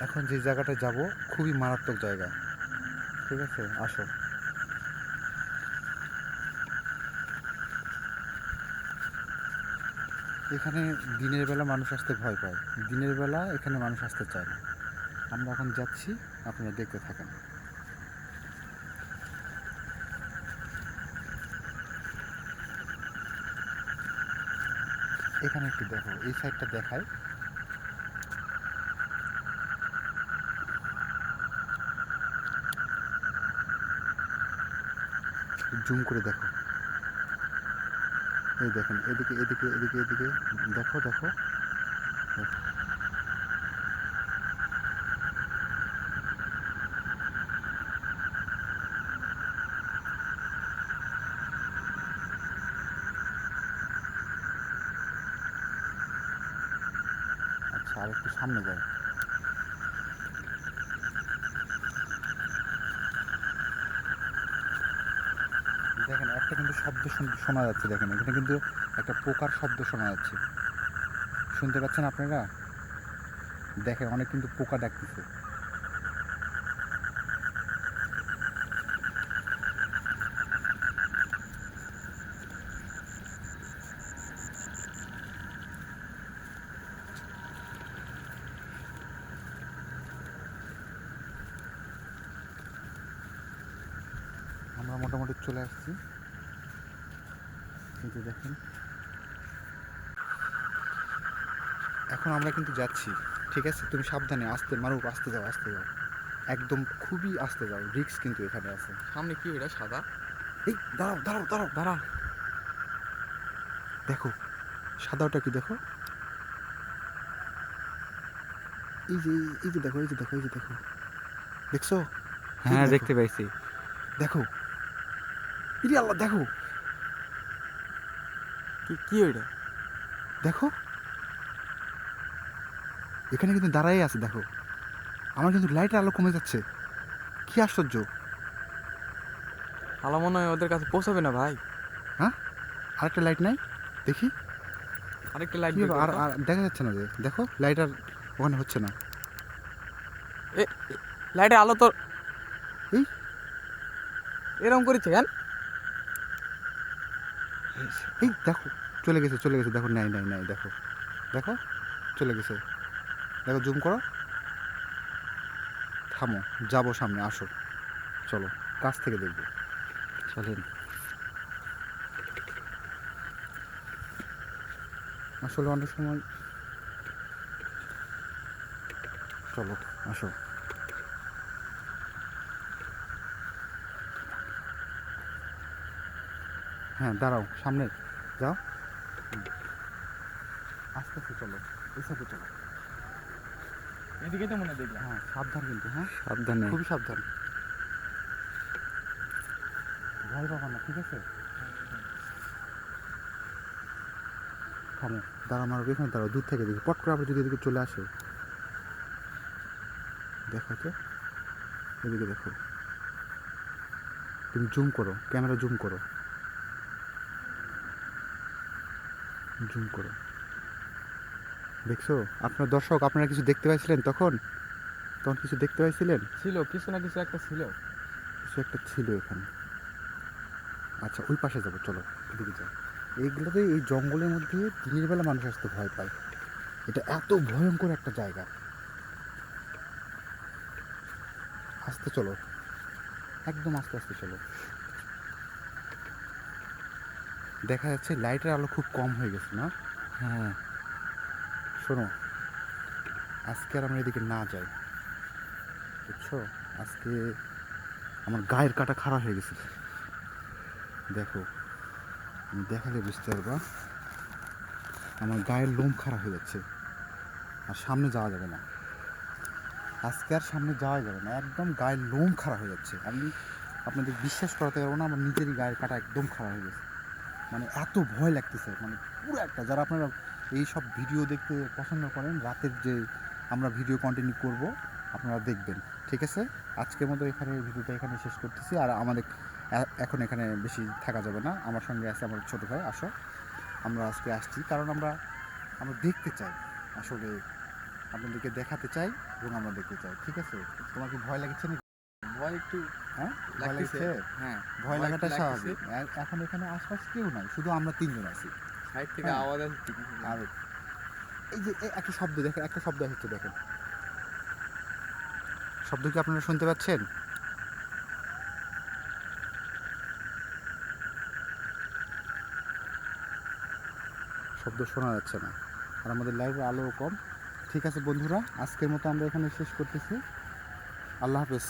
এখন যে জায়গাটা যাব খুবই মারাত্মক জায়গা। ঠিক আছে, আসো। এখানে দিনের বেলা মানুষ আসতে ভয় পায়, দিনের বেলা এখানে মানুষ আসতে চায় না। আমরা এখন যাচ্ছি, আপনারা দেখতে থাকেন। এখানে একটু দেখো, এই সাইডটা দেখায়। জুম করে দেখো, এই দেখেন, এদিকে এদিকে এদিকে এদিকে, দেখো দেখো দেখো। আচ্ছা, আর একটু সামনে যাই। দেখেন, একটা কিন্তু শব্দ শোনা যাচ্ছে। দেখেন, এখানে কিন্তু একটা পোকার শব্দ শোনা যাচ্ছে। শুনতে পাচ্ছেন আপনারা? দেখেন, অনেক কিন্তু পোকা ডাকতেছে। আমরা মোটামুটি চলে আসছি, কিন্তু দেখেন এখন আমরা কিন্তু যাচ্ছি। ঠিক আছে, তুমি সাবধানে, আস্তে মারুক, আস্তে যাও, আস্তে যাও, একদম খুবই আস্তে যাও, রিস্ক কিন্তু এখানে আছে। সামনে কি ওটা সাদা? এই দাঁড়াও দাঁড়াও দাঁড়াও দাঁড়া। দেখো, সাদাটা কি দেখো, এই যে, এই যে দেখো, এই যে দেখো, এই যে দেখো, দেখছো? এই হ্যাঁ যে দেখো, দেখতে পাইছি। দেখো, ইরে আল্লাহ, দেখো কি কি ওইটা? দেখো, এখানে কিন্তু দাঁড়াই আছে। দেখো, আমার কিন্তু লাইটের আলো কমে যাচ্ছে, কি আশ্চর্য। আলো মনে হয় ওদের কাছে পৌঁছাবে না ভাই। হ্যাঁ, আরেকটা লাইট নাই, দেখি আরেকটা লাইট কি বের হবে। করো আর তো। আর দেখা যাচ্ছে না যে, দেখো লাইট আর ওখানে হচ্ছে না। এ লাইটের আলো তো এই এরকম করেছে কেন? এই দেখো, চলে গেছে, চলে গেছে, দেখো, নাই নাই নাই, দেখো দেখো, চলে গেছে, দেখো, জুম করো, থামো, যাবো সামনে, আসো, চলো, কাছ থেকে দেখবো, চলেন। আসলে অনেক সময়, চলো, আসো। হ্যাঁ, দাঁড়াও, সামনে যাও, আস্তে আস্তে চলো, এই সাইডে চলো। এদিকে তো মনে দেখলাম। হ্যাঁ, সাবধান কিন্তু, হ্যাঁ, সাবধানে। খুবই সাবধান, ভয় পাবা না, ঠিক আছে? থামো, দাঁড়া, আমার এখানে দাঁড়াও, দূর থেকে দেখি, পট করে আবার যদি এদিকে চলে আসে, দেখো তো, এদিকে দেখো, তুমি জুম করো, ক্যামেরা জুম করো, জুম করো, দেখছো? আপনার দর্শক, আপনারা কিছু দেখতে পাইছিলেন তখন? তখন কিছু দেখতে পাইছিলেন? ছিল কিছু না কিছু একটা ছিল। কিছু একটা ছিল এখানে। আচ্ছা, ওই পাশে যাবো, চলো, এদিকে যাও। এইগুলোতে, এই জঙ্গলের মধ্যে দিনের বেলা মানুষ আসতে ভয় পায়, এটা এত ভয়ঙ্কর একটা জায়গা। আস্তে চলো, একদম আস্তে আস্তে চলো। দেখা যাচ্ছে লাইটের আলো খুব কম হয়ে গেছে না? হ্যাঁ। শোনো, আজকে আর আমরা এদিকে না যাই, বুঝছো? আজকে আমার গায়ের কাটা খারাপ হয়ে গেছে। দেখো, আমি দেখালে বুঝতে পারবা, আমার গায়ের লোম খারাপ হয়ে যাচ্ছে, আর সামনে যাওয়া যাবে না, আজকে আর সামনে যাওয়া যাবে না, একদম গায়ের লোম খারাপ হয়ে যাচ্ছে। আমি আপনাদের বিশ্বাস করাতে পারবো না, আমার নিজেরই গায়ের কাটা একদম খারাপ হয়ে গেছে, মানে এত ভয় লাগতেছে, মানে পুরো একটা, যারা আপনারা এই সব ভিডিও দেখতে পছন্দ করেন, রাতের যে আমরা ভিডিও কন্টিনিউ করব, আপনারা দেখবেন। ঠিক আছে, আজকের মতো এখানে ভিডিওটা এখানে শেষ করতেছি। আর আমাদের এখন এখানে বেশি থাকা যাবে না, আমার সঙ্গে আছে আমার ছোটো ভাই, আসো। আমরা আজকে আসছি কারণ আমরা আমরা দেখতে চাই আসলে আপনাদেরকে দেখাতে চাই এবং আমরা দেখতে চাই, ঠিক আছে? তোমার কি ভয় লাগছে নাকি? ভয় একটু হ্যাঁ, ভয় লাগতেছে। লাগছে? হ্যাঁ, ভয় লাগাটা একটু লাগতেছে। স্বাভাবিক। এখন এখানে আশপাশ কেউ নাই, শুধু আমরা তিনজন আছি। সাইড থেকে হ্যাঁ। আওয়াজ আসছে কিছু না। আর এই যে একটা শব্দ দেখেন, একটা শব্দ হচ্ছে দেখেন, শব্দ কি আপনারা শুনতে পাচ্ছেন? শব্দ শোনা যাচ্ছে না, আর আমাদের লাইভের আলোও কম। ঠিক আছে বন্ধুরা, আজকের মতো আমরা এখানে শেষ করতেছি। আল্লাহ হাফেজ।